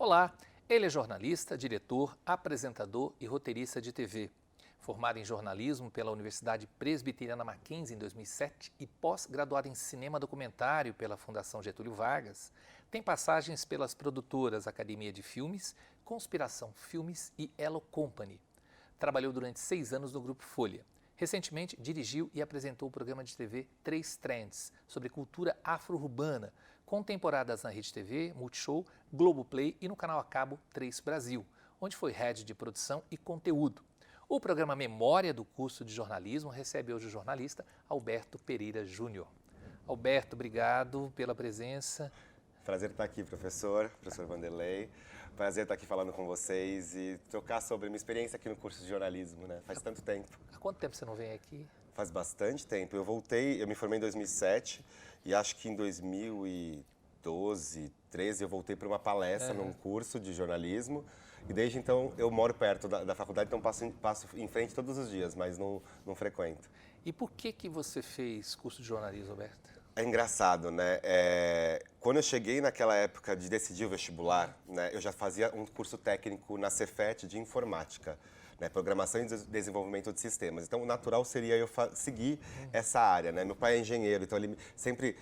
Olá, ele é jornalista, diretor, apresentador e roteirista de TV. Formado em jornalismo pela Universidade Presbiteriana Mackenzie em 2007 e pós-graduado em cinema documentário pela Fundação Getúlio Vargas, tem passagens pelas produtoras Academia de Filmes, Conspiração Filmes e Elo Company. Trabalhou durante 6 anos no Grupo Folha. Recentemente, dirigiu e apresentou o programa de TV 3 Trends, sobre cultura afro-urbana, com temporadas na Rede TV, Multishow, Globoplay e no canal a cabo 3 Brasil, onde foi head de produção e conteúdo. O programa Memória do curso de jornalismo recebe hoje o jornalista Alberto Pereira Júnior. Alberto, obrigado pela presença. Prazer estar aqui, professor Vanderlei. Prazer estar aqui falando com vocês e trocar sobre a minha experiência aqui no curso de jornalismo, né? Faz tanto tempo. Há quanto tempo você não vem aqui? Faz bastante tempo. Eu me formei em 2007 e acho que em 2012, 13 eu voltei para uma palestra num curso de jornalismo. E desde então eu moro perto da faculdade, então passo em frente todos os dias, mas não frequento. E por que você fez curso de jornalismo, Alberto? É engraçado, né? Quando eu cheguei naquela época de decidir o vestibular, né, eu já fazia um curso técnico na Cefet de informática, né, programação e desenvolvimento de sistemas. Então, o natural seria eu seguir essa área, né? Meu pai é engenheiro, então ele sempre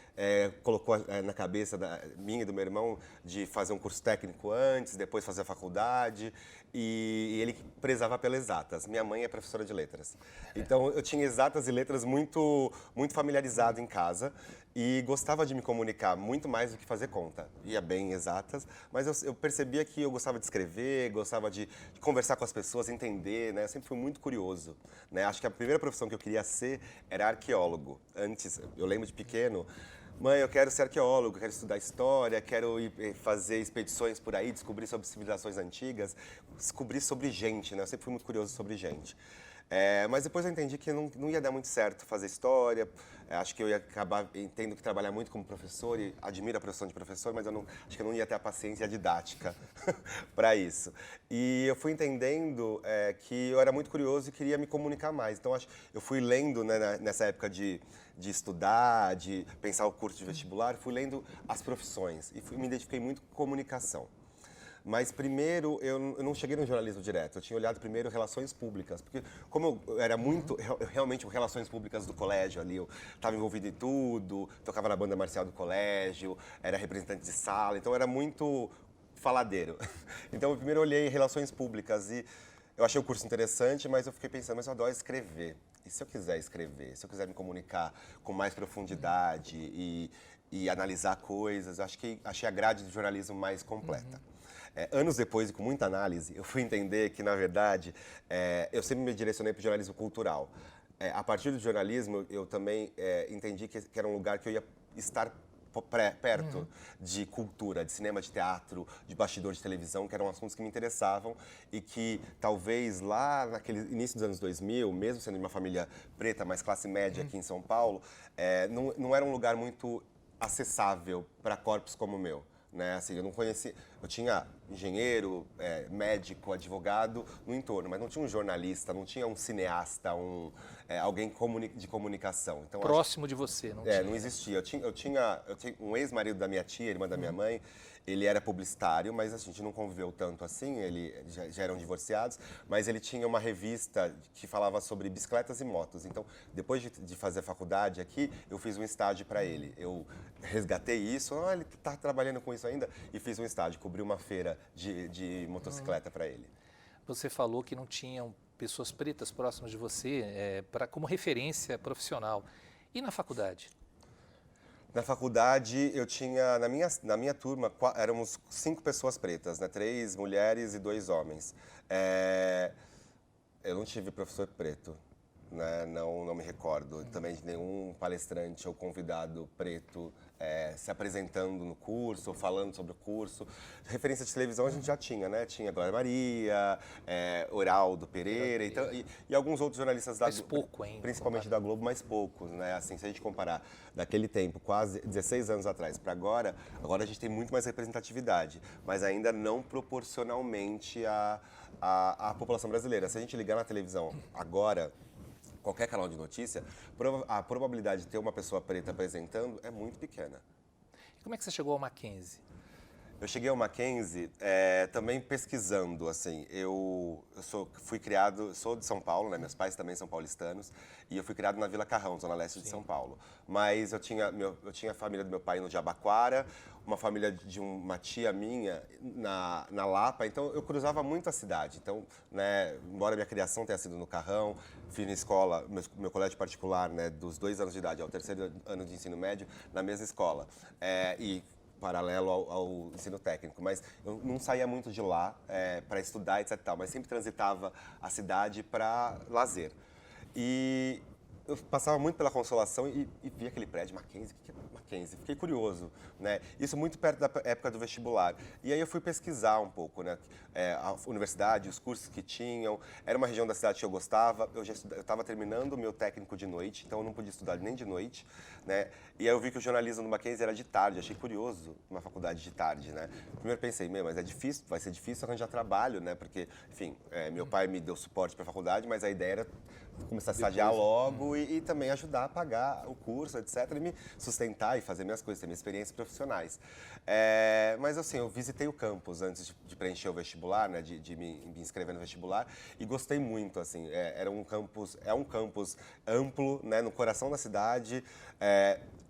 colocou na cabeça minha e do meu irmão de fazer um curso técnico antes, depois fazer a faculdade, e ele prezava pelas exatas. Minha mãe é professora de letras. Então, eu tinha exatas e letras muito familiarizado em casa e gostava de me comunicar muito mais do que fazer conta. Ia bem em exatas, mas eu percebia que eu gostava de escrever, gostava de conversar com as pessoas, entender, né? Eu sempre fui muito curioso, né? Acho que a primeira profissão que eu queria ser era arqueólogo. Antes, eu lembro de pequeno, mãe, eu quero ser arqueólogo, quero estudar história, quero ir fazer expedições por aí, descobrir sobre civilizações antigas, descobrir sobre gente, né? Eu sempre fui muito curioso sobre gente. Mas depois eu entendi que não ia dar muito certo fazer história. Acho que eu ia acabar tendo que trabalhar muito como professor e admiro a profissão de professor, mas acho que eu não ia ter a paciência didática para isso. E eu fui entendendo que eu era muito curioso e queria me comunicar mais. Então eu fui lendo, né, nessa época de estudar, de pensar o curso de vestibular, fui lendo as profissões e me identifiquei muito com comunicação. Mas primeiro, eu não cheguei no jornalismo direto, eu tinha olhado primeiro relações públicas, porque como eu era muito, realmente, relações públicas do colégio ali, eu estava envolvido em tudo, tocava na banda marcial do colégio, era representante de sala, então era muito faladeiro. Então, eu primeiro olhei relações públicas e eu achei o curso interessante, mas eu fiquei pensando, mas eu adoro escrever. E se eu quiser escrever, se eu quiser me comunicar com mais profundidade e analisar coisas, eu achei a grade do jornalismo mais completa. Anos depois, e com muita análise, eu fui entender que, na verdade, eu sempre me direcionei para o jornalismo cultural. A partir do jornalismo, eu também entendi que era um lugar que eu ia estar perto de cultura, de cinema, de teatro, de bastidor de televisão, que eram assuntos que me interessavam e que talvez lá naquele início dos anos 2000, mesmo sendo de uma família preta, mais classe média aqui em São Paulo, não era um lugar muito acessável para corpos como o meu. Né? Assim, eu não conhecia, eu tinha engenheiro, médico, advogado no entorno, mas não tinha um jornalista, não tinha um cineasta, alguém de comunicação. Então, Próximo de você, não tinha? Não existia. Eu tinha um ex-marido da minha tia, irmã da minha mãe, ele era publicitário, mas a gente não conviveu tanto assim, ele já eram divorciados, mas ele tinha uma revista que falava sobre bicicletas e motos. Então, depois de fazer a faculdade aqui, eu fiz um estágio para ele. Eu resgatei isso, ele está trabalhando com isso ainda, e fiz um estágio, cobri uma feira de motocicleta para ele. Você falou que não tinham pessoas pretas próximas de você como referência profissional. E na faculdade? Na faculdade, eu tinha, na minha turma, éramos 5 pessoas pretas, né? 3 mulheres e 2 homens. Eu não tive professor preto, né? Não me recordo também de nenhum palestrante ou convidado preto se apresentando no curso, ou falando sobre o curso. Referência de televisão a gente já tinha, né? Tinha Glória Maria, Oraldo Pereira, então, e alguns outros jornalistas da Globo. Pouco ainda. Principalmente da Globo, mas poucos, né? Assim, se a gente comparar daquele tempo, quase 16 anos atrás, para agora a gente tem muito mais representatividade, mas ainda não proporcionalmente à população brasileira. Se a gente ligar na televisão agora, qualquer canal de notícia, a probabilidade de ter uma pessoa preta apresentando é muito pequena. E como é que você chegou ao Mackenzie? Eu cheguei ao Mackenzie também pesquisando, assim, fui criado, sou de São Paulo, né, meus pais também são paulistanos, e eu fui criado na Vila Carrão, zona leste de São Paulo. Mas eu tinha a família do meu pai no Jabaquara, uma família de uma tia minha na Lapa, então eu cruzava muito a cidade. Então, né, embora minha criação tenha sido no Carrão, fui na escola, meu colégio particular, né, dos 2 anos de idade ao 3º ano de ensino médio, na mesma escola. E paralelo ao ensino técnico, mas eu não saía muito de lá para estudar, etc. Mas sempre transitava a cidade para lazer. E eu passava muito pela Consolação e via aquele prédio, Mackenzie, o que é Mackenzie? Fiquei curioso, né? Isso muito perto da época do vestibular. E aí eu fui pesquisar um pouco, né? A universidade, os cursos que tinham. Era uma região da cidade que eu gostava. Eu estava terminando o meu técnico de noite, então eu não podia estudar nem de noite, né? E aí eu vi que o jornalismo no Mackenzie era de tarde. Achei curioso uma faculdade de tarde, né? Primeiro pensei, mas é difícil, vai ser difícil arranjar trabalho, né? Porque, enfim, meu pai me deu suporte para a faculdade, mas a ideia era começar a estagiar logo e também ajudar a pagar o curso, etc. E me sustentar e fazer minhas coisas, ter minhas experiências profissionais. Mas assim, eu visitei o campus antes de preencher o vestibular, né, de me inscrever no vestibular, e gostei muito, assim, é um campus amplo, né, no coração da cidade.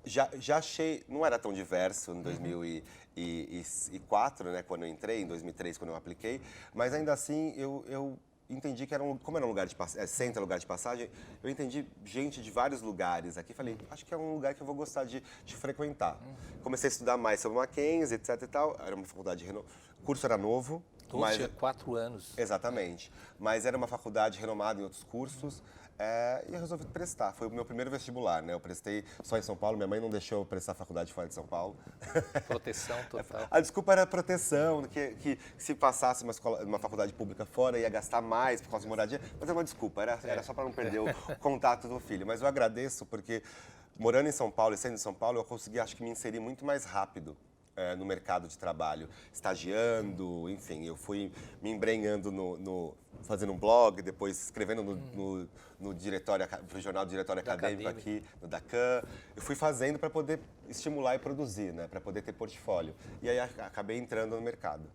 Já achei, não era tão diverso em 2004, né, quando eu entrei, em 2003, quando eu apliquei, mas ainda assim eu entendi que como era um lugar de centro, lugar de passagem, eu entendi gente de vários lugares aqui. Falei, acho que é um lugar que eu vou gostar de frequentar. Comecei a estudar mais sobre o Mackenzie, etc e tal. Era uma faculdade o curso era novo. Mas tinha 4 anos. Exatamente. Mas era uma faculdade renomada em outros cursos. E eu resolvi prestar. Foi o meu primeiro vestibular, né? Eu prestei só em São Paulo. Minha mãe não deixou eu prestar faculdade fora de São Paulo. Proteção total. A desculpa era proteção, que se passasse uma faculdade pública fora ia gastar mais por causa de moradia. Mas é uma desculpa, era só para não perder o contato do filho. Mas eu agradeço porque, morando em São Paulo e sendo em São Paulo, eu consegui, acho que, me inserir muito mais rápido no mercado de trabalho, estagiando, enfim, eu fui me embrenhando fazendo um blog, depois escrevendo no diretório, pro jornal do Diretório Acadêmico aqui, no Dacan. Eu fui fazendo para poder estimular e produzir, né, para poder ter portfólio. E aí acabei entrando no mercado.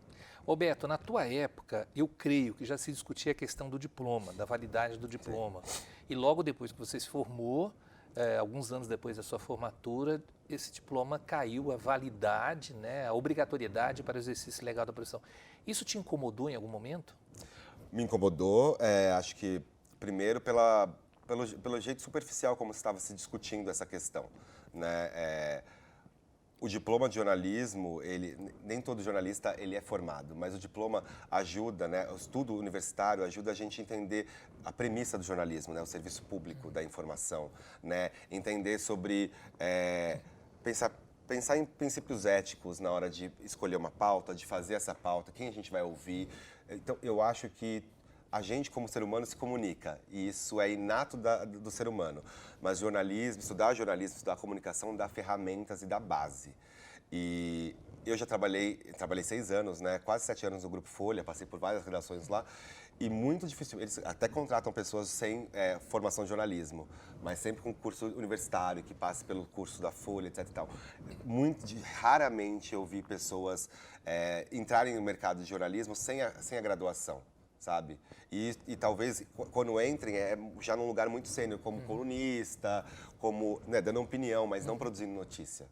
Roberto, na tua época, eu creio que já se discutia a questão do diploma, da validade do diploma. Sim. E logo depois que você se formou, alguns anos depois da sua formatura, esse diploma caiu a validade, né, a obrigatoriedade para o exercício legal da profissão. Isso te incomodou em algum momento? Me incomodou, acho que primeiro pelo jeito superficial como estava se discutindo essa questão, né? O diploma de jornalismo, nem todo jornalista ele é formado, mas o diploma ajuda, né? O estudo universitário ajuda a gente a entender a premissa do jornalismo, né? O serviço público da informação, né? Entender sobre pensar em princípios éticos na hora de escolher uma pauta, de fazer essa pauta, quem a gente vai ouvir. Então, eu acho que a gente, como ser humano, se comunica, e isso é inato do ser humano. Mas estudar jornalismo, estudar comunicação, dá ferramentas e dá base. E eu já trabalhei 6 anos, né, quase 7 anos no Grupo Folha, passei por várias redações lá, e muito difícil, eles até contratam pessoas sem formação de jornalismo, mas sempre com curso universitário, que passe pelo curso da Folha, etc e tal. Raramente eu vi pessoas entrarem no mercado de jornalismo sem a graduação, sabe? E talvez, quando entrem, já num lugar muito sênior, como colunista, como, né, dando opinião, mas não produzindo notícia.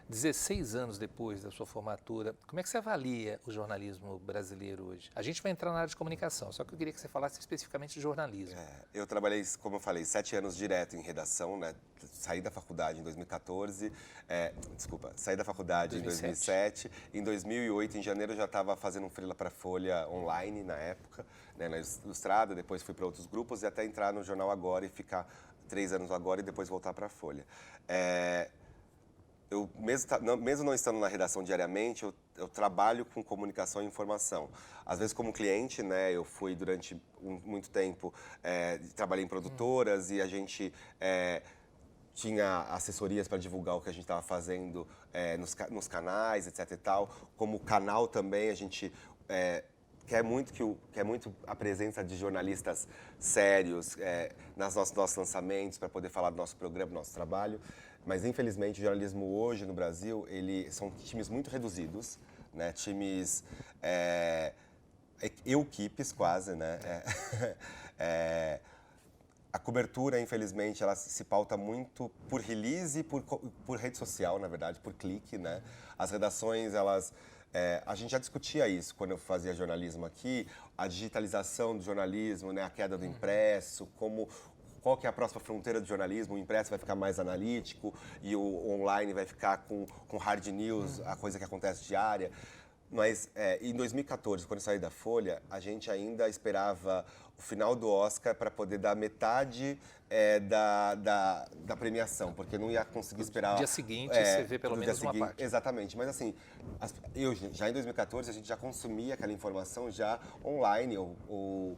16 anos depois da sua formatura, como é que você avalia o jornalismo brasileiro hoje? A gente vai entrar na área de comunicação, só que eu queria que você falasse especificamente de jornalismo. Eu trabalhei, como eu falei, 7 anos direto em redação, né? Saí da faculdade em 2014, saí da faculdade em 2007. Em 2008, em janeiro, eu já estava fazendo um freela para a Folha online, na época, né, na Ilustrada, depois fui para outros grupos e até entrar no Jornal Agora e ficar 3 anos no Agora e depois voltar para a Folha. Eu, mesmo não estando na redação diariamente, eu trabalho com comunicação e informação. Às vezes como cliente, né, eu fui durante muito tempo, trabalhei em produtoras e a gente tinha assessorias para divulgar o que a gente estava fazendo nos canais, etc e tal. Como canal também, a gente quer muito a presença de jornalistas sérios nos nossos lançamentos, para poder falar do nosso programa, do nosso trabalho. Mas, infelizmente, o jornalismo hoje no Brasil, são times muito reduzidos, né? Times, equipes quase, né? A cobertura, infelizmente, ela se pauta muito por release e por rede social, na verdade, por clique, né? As redações, elas... a gente já discutia isso quando eu fazia jornalismo aqui, a digitalização do jornalismo, né? A queda do impresso, qual que é a próxima fronteira do jornalismo, o impresso vai ficar mais analítico e o online vai ficar com hard news, a coisa que acontece diária. Mas em 2014, quando eu saí da Folha, a gente ainda esperava o final do Oscar para poder dar metade da premiação, porque não ia conseguir esperar... No dia seguinte, você vê pelo menos uma parte. Exatamente, mas assim, já em 2014 a gente já consumia aquela informação já online ou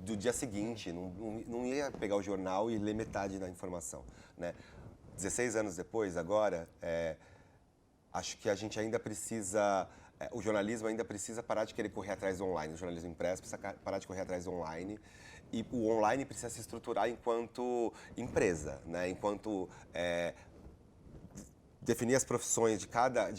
do dia seguinte, não ia pegar o jornal e ler metade da informação, né? 16 anos depois, agora, acho que a gente ainda precisa... o jornalismo ainda precisa parar de querer correr atrás do online. O jornalismo impresso precisa parar de correr atrás do online. E o online precisa se estruturar enquanto empresa, né? Enquanto definir as profissões de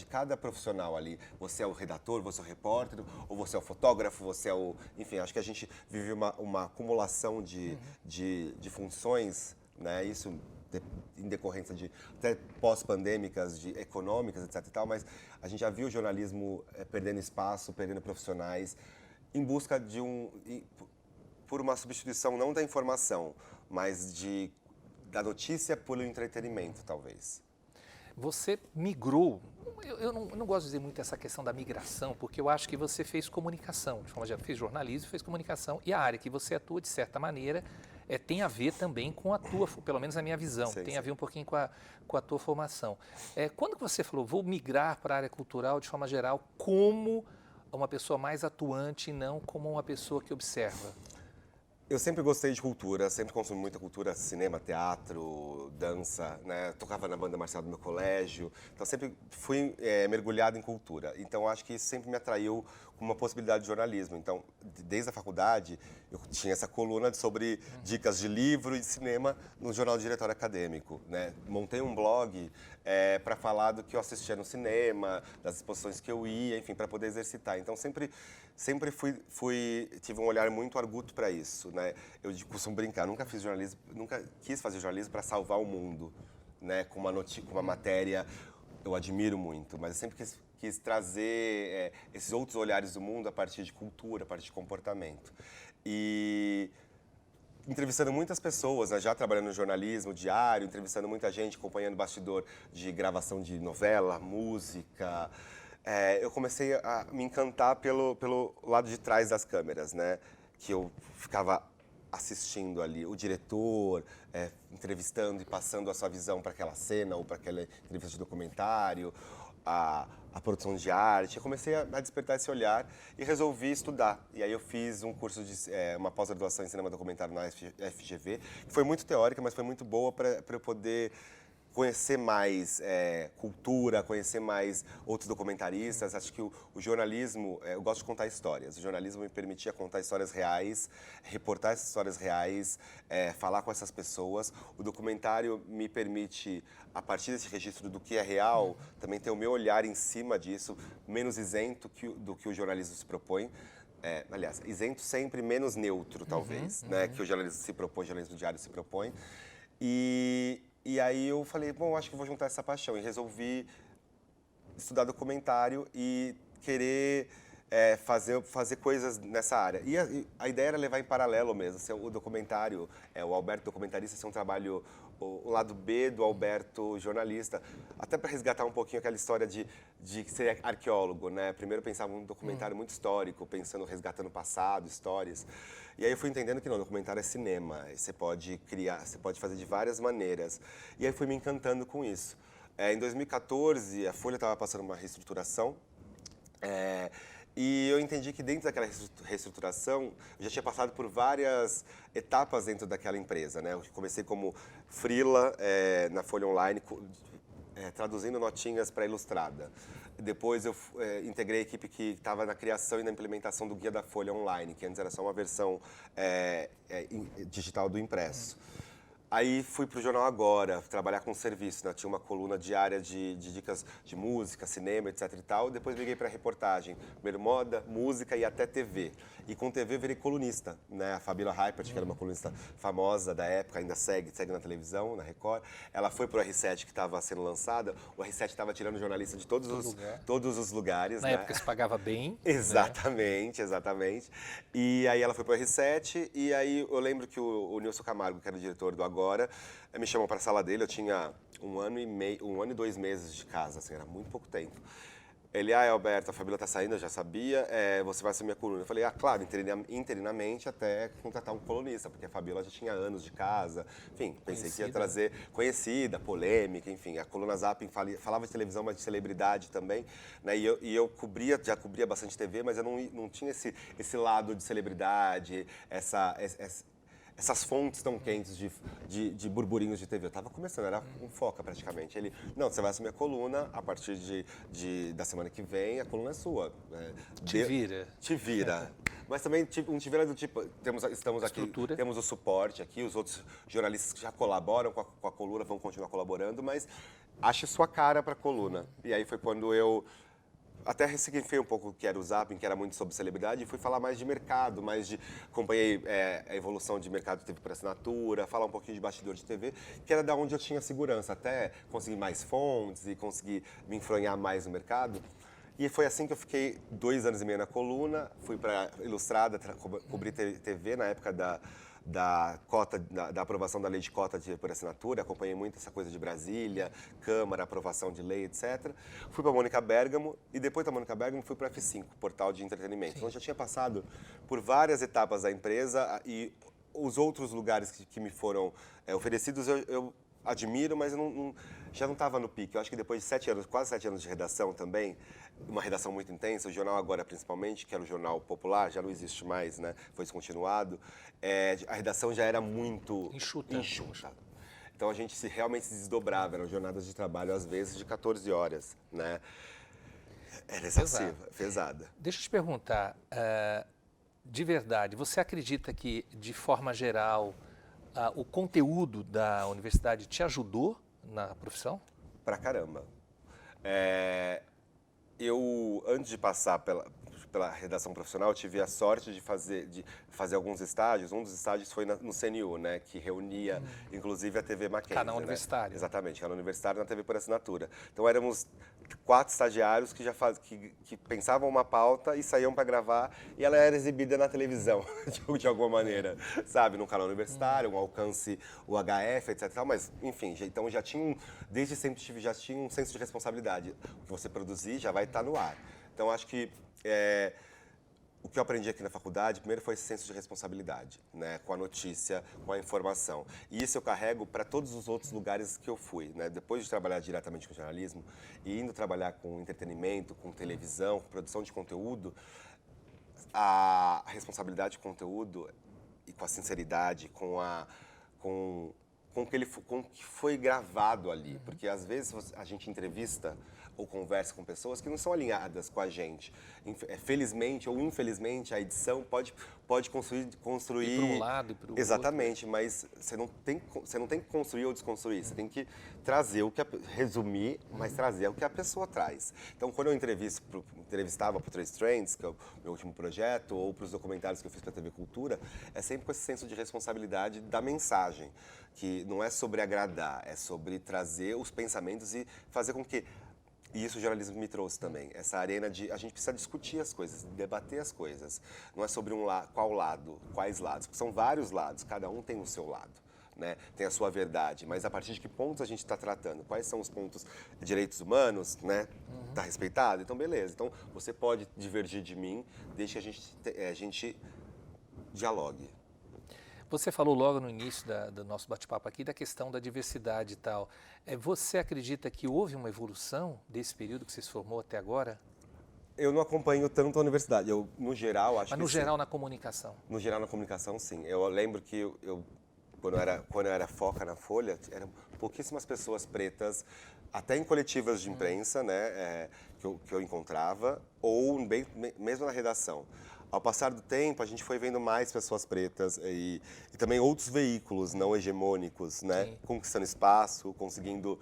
cada profissional ali. Você é o redator, você é o repórter, ou você é o fotógrafo, você é o... Enfim, acho que a gente vive uma acumulação de funções, né? Isso em decorrência de até pós-pandêmicas, de econômicas, etc e tal, mas a gente já viu o jornalismo perdendo espaço, perdendo profissionais, em busca por uma substituição não da informação, mas da notícia pelo entretenimento, talvez. Você migrou, eu não gosto de dizer muito essa questão da migração, porque eu acho que você fez comunicação, de forma geral, fez jornalismo, fez comunicação, e a área que você atua, de certa maneira, tem a ver também com a tua, pelo menos a minha visão, tem a ver um pouquinho com a tua formação. Quando que você falou, vou migrar para a área cultural, de forma geral, como uma pessoa mais atuante e não como uma pessoa que observa? Eu sempre gostei de cultura, sempre consumi muita cultura, cinema, teatro, dança, né? Tocava na banda marcial do meu colégio, então sempre fui mergulhado em cultura. Então acho que isso sempre me atraiu com uma possibilidade de jornalismo. Então, desde a faculdade, eu tinha essa coluna sobre dicas de livro e de cinema no Jornal do Diretório Acadêmico, né? Montei um blog para falar do que eu assistia no cinema, das exposições que eu ia, enfim, para poder exercitar. Então sempre tive um olhar muito arguto para isso, né? Eu costumo brincar, nunca quis fazer jornalismo para salvar o mundo, né? Com uma matéria, eu admiro muito, mas eu sempre quis trazer esses outros olhares do mundo a partir de cultura, a partir de comportamento. E entrevistando muitas pessoas, né, já trabalhando no jornalismo diário, entrevistando muita gente, acompanhando bastidor de gravação de novela, música, eu comecei a me encantar pelo lado de trás das câmeras, né? Que eu ficava assistindo ali o diretor, entrevistando e passando a sua visão para aquela cena ou para aquela entrevista de documentário, a produção de arte. Eu comecei a despertar esse olhar e resolvi estudar. E aí eu fiz um curso uma pós-graduação em cinema documentário na FGV, que foi muito teórica, mas foi muito boa para eu poder conhecer mais cultura, conhecer mais outros documentaristas. Acho que o jornalismo, eu gosto de contar histórias. O jornalismo me permitia contar histórias reais, reportar essas histórias reais, falar com essas pessoas. O documentário me permite, a partir desse registro do que é real, também ter o meu olhar em cima disso, menos isento do que o jornalismo se propõe. Aliás, isento sempre, menos neutro, talvez, né? Que o jornalismo se propõe, o jornalismo diário se propõe. E aí eu falei, bom, acho que vou juntar essa paixão. E resolvi estudar documentário e querer fazer coisas nessa área. E a ideia era levar em paralelo mesmo, ser o documentário, o Alberto documentarista, ser um trabalho, o lado B do Alberto jornalista, até para resgatar um pouquinho aquela história de ser arqueólogo, né? Primeiro eu pensava num documentário muito histórico, resgatando o passado, histórias. E aí eu fui entendendo que não, documentário é cinema, você pode criar, você pode fazer de várias maneiras. E aí fui me encantando com isso. Em 2014, a Folha estava passando uma reestruturação, e eu entendi que dentro daquela reestruturação, eu já tinha passado por várias etapas dentro daquela empresa, né? Eu comecei como freela na Folha Online, traduzindo notinhas para Ilustrada. Depois eu integrei a equipe que estava na criação e na implementação do Guia da Folha Online, que antes era só uma versão digital do impresso. Aí fui para o Jornal Agora, trabalhar com serviço, né? Tinha uma coluna diária de dicas de música, cinema, etc e tal. Depois migrei para reportagem, primeiro moda, música e até TV. E com TV virei colunista, né? A Fabíola Hypert, que era uma colunista famosa da época, ainda segue na televisão, na Record. Ela foi para o R7 que estava sendo lançada. O R7 estava tirando jornalista de todos os lugares. Na época se pagava bem. Exatamente, exatamente. E aí ela foi para o R7 e aí eu lembro que o Nilson Camargo, que era o diretor do Agora, me chamou para a sala dele. Eu tinha 1 ano e 2 meses de casa, assim, era muito pouco tempo. Ele, Alberto, a Fabíola tá saindo, eu já sabia, você vai ser minha coluna. Eu falei, claro, interinamente até contratar um colunista, porque a Fabíola já tinha anos de casa, enfim, pensei que ia trazer conhecida, polêmica, enfim. A coluna Zapping falava de televisão, mas de celebridade também, né? E eu já cobria bastante TV, mas eu não tinha esse lado de celebridade, essas fontes tão quentes de burburinhos de TV. Eu estava começando, era um foca praticamente. Ele, não, você vai assumir a coluna a partir da semana que vem, a coluna é sua. Te vira. Te vira. Mas também um te vira do tipo, estamos aqui, temos o suporte aqui, os outros jornalistas que já colaboram com a coluna vão continuar colaborando, mas ache sua cara para a coluna. E aí foi quando eu até ressignifiquei um pouco o que era o Zapping, que era muito sobre celebridade, e fui falar mais de mercado, acompanhei a evolução de mercado de TV por assinatura, falar um pouquinho de bastidor de TV, que era da onde eu tinha segurança, até conseguir mais fontes e conseguir me enfronhar mais no mercado. E foi assim que eu fiquei 2 anos e meio na coluna, fui para Ilustrada, cobri TV na época da aprovação da lei de cota por assinatura, acompanhei muito essa coisa de Brasília, Câmara, aprovação de lei, etc. Fui para a Mônica Bergamo e depois da Mônica Bergamo fui para a F5, portal de entretenimento. Sim. Então eu já tinha passado por várias etapas da empresa e os outros lugares que me foram oferecidos eu admiro, mas eu já não estava no pique. Eu acho que depois de 7 anos, quase 7 anos de redação também, uma redação muito intensa, o Jornal Agora principalmente, que era o jornal popular, já não existe mais, né? Foi descontinuado. A redação já era muito enxuta. Então a gente realmente se desdobrava, eram jornadas de trabalho às vezes de 14 horas, né? Era excessiva, pesada. Deixa eu te perguntar, de verdade, você acredita que, de forma geral, o conteúdo da universidade te ajudou na profissão? Pra caramba. Eu, antes de passar pela redação profissional, eu tive a sorte de fazer alguns estágios. Um dos estágios foi no CNU, né, que reunia, inclusive, a TV Mackenzie. Canal universitário. Né? Exatamente, canal universitário na TV por assinatura. Então, éramos 4 estagiários que pensavam uma pauta e saíam para gravar, e ela era exibida na televisão, de alguma maneira, sabe? No canal universitário, um alcance, o HF, etc. Mas, enfim, então já tinha, desde sempre já tinha um senso de responsabilidade. O que você produzir já vai estar no ar. Então, acho que o que eu aprendi aqui na faculdade, primeiro foi esse senso de responsabilidade, né, com a notícia, com a informação. E isso eu carrego para todos os outros lugares que eu fui, né? Depois de trabalhar diretamente com jornalismo e indo trabalhar com entretenimento, com televisão, com produção de conteúdo, a responsabilidade com o conteúdo e com a sinceridade, com o que foi gravado ali. Porque às vezes a gente entrevista ou conversa com pessoas que não são alinhadas com a gente. Felizmente ou infelizmente, a edição pode construir... Ir para um lado e para o outro. Exatamente, mas você não tem que construir ou desconstruir. Você tem que trazer resumir, mas trazer o que a pessoa traz. Então, quando eu entrevistava para o Trace Trends, que é o meu último projeto, ou para os documentários que eu fiz para a TV Cultura, é sempre com esse senso de responsabilidade da mensagem, que não é sobre agradar, é sobre trazer os pensamentos e fazer com que... E isso o jornalismo me trouxe também, essa arena de a gente precisa discutir as coisas, debater as coisas. Não é sobre quais lados, são vários lados, cada um tem o seu lado, né? Tem a sua verdade, mas a partir de que pontos a gente está tratando? Quais são os pontos de direitos humanos, né? Está respeitado? Então, beleza. Então, você pode divergir de mim desde que a gente dialogue. Você falou logo no início do nosso bate-papo aqui da questão da diversidade e tal. Você acredita que houve uma evolução desse período que você se formou até agora? Eu não acompanho tanto a universidade. Eu, no geral, acho que Mas no geral, na comunicação? No geral, na comunicação, sim. Eu lembro que quando eu era foca na Folha, eram pouquíssimas pessoas pretas, até em coletivas de imprensa, né, que eu encontrava, ou mesmo na redação. Ao passar do tempo, a gente foi vendo mais pessoas pretas e também outros veículos não hegemônicos, né? Sim. Conquistando espaço, conseguindo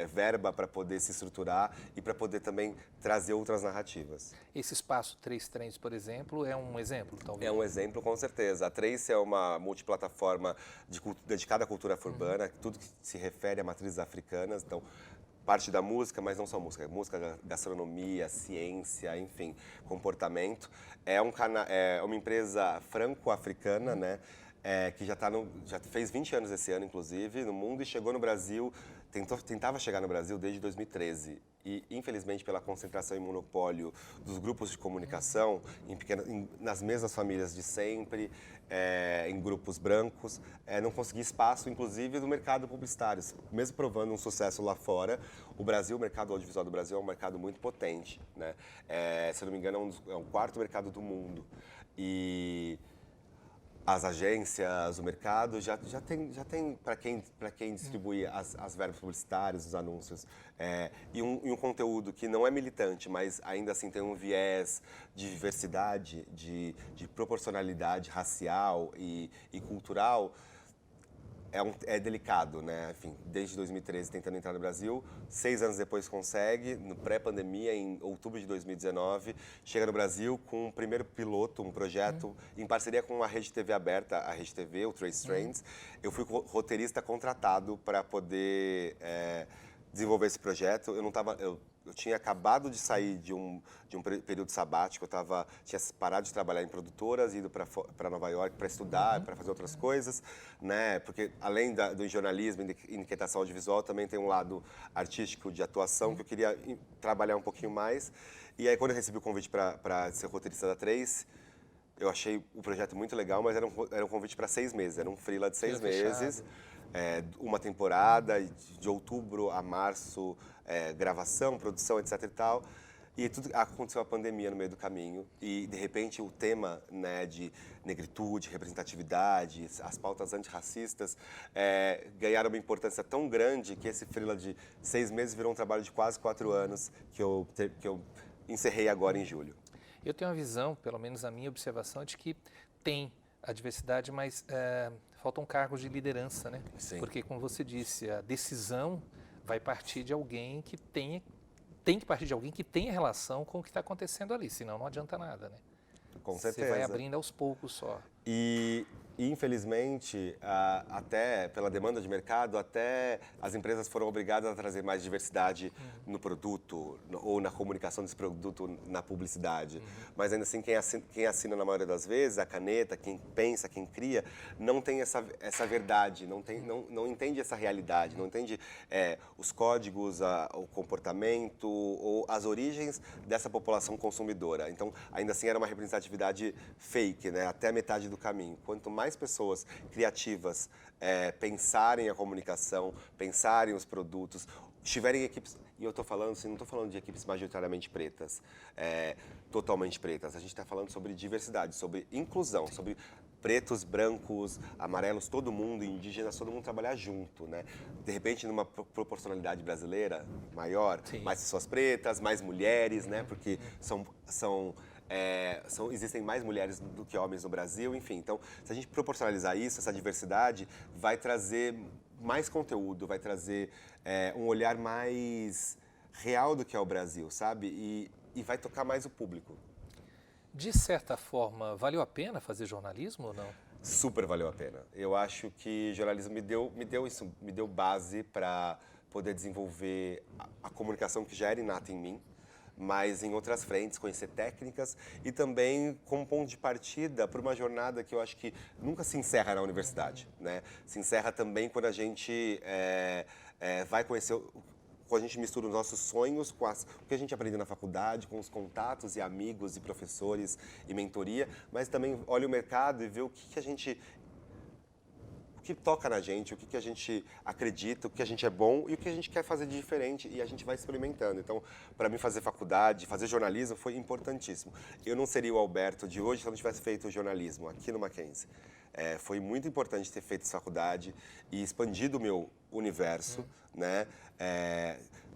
verba para poder se estruturar e para poder também trazer outras narrativas. Esse espaço 3 Trends, por exemplo, é um exemplo, talvez? É um exemplo, com certeza. A Trace é uma multiplataforma dedicada à cultura urbana, tudo que se refere a matrizes africanas. Então, parte da música, mas não só música, música, gastronomia, ciência, enfim, comportamento. É uma empresa franco-africana, né? Que já fez 20 anos esse ano, inclusive, no mundo e chegou no Brasil, tentava chegar no Brasil desde 2013. E, infelizmente, pela concentração e monopólio dos grupos de comunicação, nas mesmas famílias de sempre, em grupos brancos, não conseguia espaço, inclusive, no mercado publicitário. Mesmo provando um sucesso lá fora, o mercado audiovisual do Brasil é um mercado muito potente, né? Se eu não me engano, é o quarto mercado do mundo. E as agências, o mercado, já tem para quem distribui as verbas publicitárias, os anúncios. E um conteúdo que não é militante, mas ainda assim tem um viés de diversidade, de proporcionalidade racial e cultural, é delicado, né? Enfim, desde 2013 tentando entrar no Brasil, 6 anos depois consegue, no pré-pandemia, em outubro de 2019, chega no Brasil com um primeiro piloto, um projeto em parceria com a Rede TV aberta, a Rede TV, o 3 Trends. Eu fui roteirista contratado para poder desenvolver esse projeto. Eu tinha acabado de sair de um período sabático, tinha parado de trabalhar em produtoras, ido para Nova York para estudar, para fazer outras coisas, né? Porque além do jornalismo e inquietação audiovisual, também tem um lado artístico de atuação que eu queria trabalhar um pouquinho mais. E aí, quando eu recebi o convite para ser roteirista da Trace, eu achei o projeto muito legal, mas era um convite para 6 meses, era um freela de 6 meses. Uma temporada, de outubro a março, gravação, produção, etc e tal. E aconteceu a pandemia no meio do caminho e, de repente, o tema, né, de negritude, representatividade, as pautas antirracistas ganharam uma importância tão grande que esse freela de 6 meses virou um trabalho de quase 4 anos que eu encerrei agora em julho. Eu tenho uma visão, pelo menos a minha observação, de que tem a diversidade, mas faltam cargos de liderança, né? Sim. Porque, como você disse, a decisão vai partir de alguém que tem que partir de alguém que tenha relação com o que está acontecendo ali, senão não adianta nada, né? Com certeza. Você vai abrindo aos poucos só. E, infelizmente, até pela demanda de mercado, até as empresas foram obrigadas a trazer mais diversidade no produto ou na comunicação desse produto na publicidade. Mas ainda assim, quem assina na maioria das vezes, a caneta, quem pensa, quem cria, não tem essa verdade, não entende essa realidade, não entende os códigos, o comportamento ou as origens dessa população consumidora. Então, ainda assim, era uma representatividade fake, né? Até a metade do caminho. Quanto mais pessoas criativas pensarem a comunicação, pensarem os produtos, tiverem equipes, e eu estou falando assim, não estou falando de equipes majoritariamente pretas, totalmente pretas, a gente está falando sobre diversidade, sobre inclusão, sobre pretos, brancos, amarelos, todo mundo, indígenas, todo mundo trabalhar junto, né? De repente, numa proporcionalidade brasileira maior, mais pessoas pretas, mais mulheres, né? Porque existem mais mulheres do que homens no Brasil, enfim. Então, se a gente proporcionalizar isso, essa diversidade, vai trazer mais conteúdo, vai trazer um olhar mais real do que é o Brasil, sabe? E vai tocar mais o público. De certa forma, valeu a pena fazer jornalismo ou não? Super valeu a pena. Eu acho que jornalismo me deu base para poder desenvolver a comunicação que já era inata em mim, mas em outras frentes, conhecer técnicas e também como ponto de partida para uma jornada que eu acho que nunca se encerra na universidade, né? Se encerra também quando a gente vai conhecer, quando a gente mistura os nossos sonhos com o que a gente aprendeu na faculdade, com os contatos e amigos e professores e mentoria, mas também olha o mercado e vê o que toca na gente, o que a gente acredita, o que a gente é bom e o que a gente quer fazer de diferente e a gente vai experimentando. Então, para mim, fazer faculdade, fazer jornalismo foi importantíssimo. Eu não seria o Alberto de hoje se eu não tivesse feito jornalismo aqui no Mackenzie. Foi muito importante ter feito essa faculdade e expandido o meu universo, né?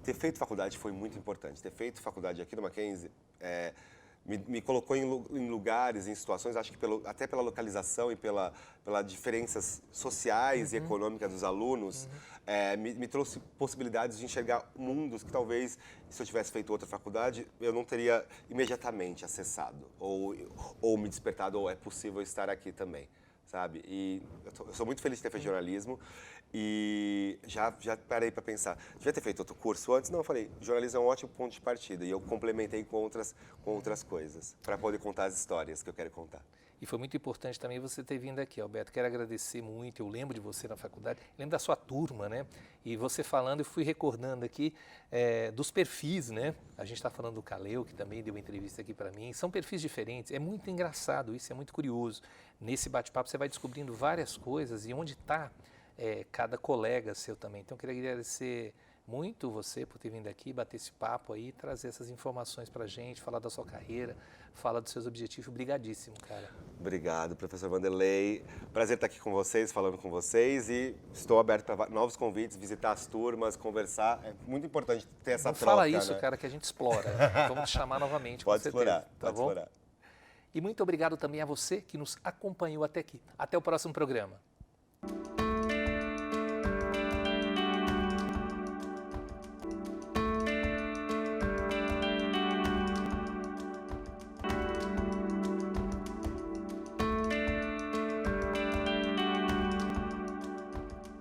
Ter feito faculdade foi muito importante. Ter feito faculdade aqui no Mackenzie me colocou em lugares, em situações, acho que até pela localização e pela diferenças sociais e econômicas dos alunos, me trouxe possibilidades de enxergar mundos que talvez, se eu tivesse feito outra faculdade, eu não teria imediatamente acessado, ou me despertado, ou é possível estar aqui também, sabe? E eu sou muito feliz de ter feito jornalismo. E já parei para pensar, devia ter feito outro curso antes? Não, eu falei, jornalismo é um ótimo ponto de partida. E eu complementei com outras coisas, para poder contar as histórias que eu quero contar. E foi muito importante também você ter vindo aqui, Alberto. Quero agradecer muito, eu lembro de você na faculdade, lembro da sua turma, né? E você falando, eu fui recordando aqui dos perfis, né? A gente está falando do Caleu, que também deu uma entrevista aqui para mim. São perfis diferentes, é muito engraçado isso, é muito curioso. Nesse bate-papo você vai descobrindo várias coisas e onde está cada colega seu também. Então, eu queria agradecer muito você por ter vindo aqui, bater esse papo aí, trazer essas informações para a gente, falar da sua carreira, falar dos seus objetivos. Obrigadíssimo, cara. Obrigado, professor Vanderlei. Prazer estar aqui com vocês, falando com vocês, e estou aberto para novos convites, visitar as turmas, conversar. É muito importante ter essa troca. Fala isso, né? Cara, que a gente explora. Vamos te chamar novamente, pode com certeza. Explorar, tá pode bom? explorar. E muito obrigado também a você que nos acompanhou até aqui. Até o próximo programa.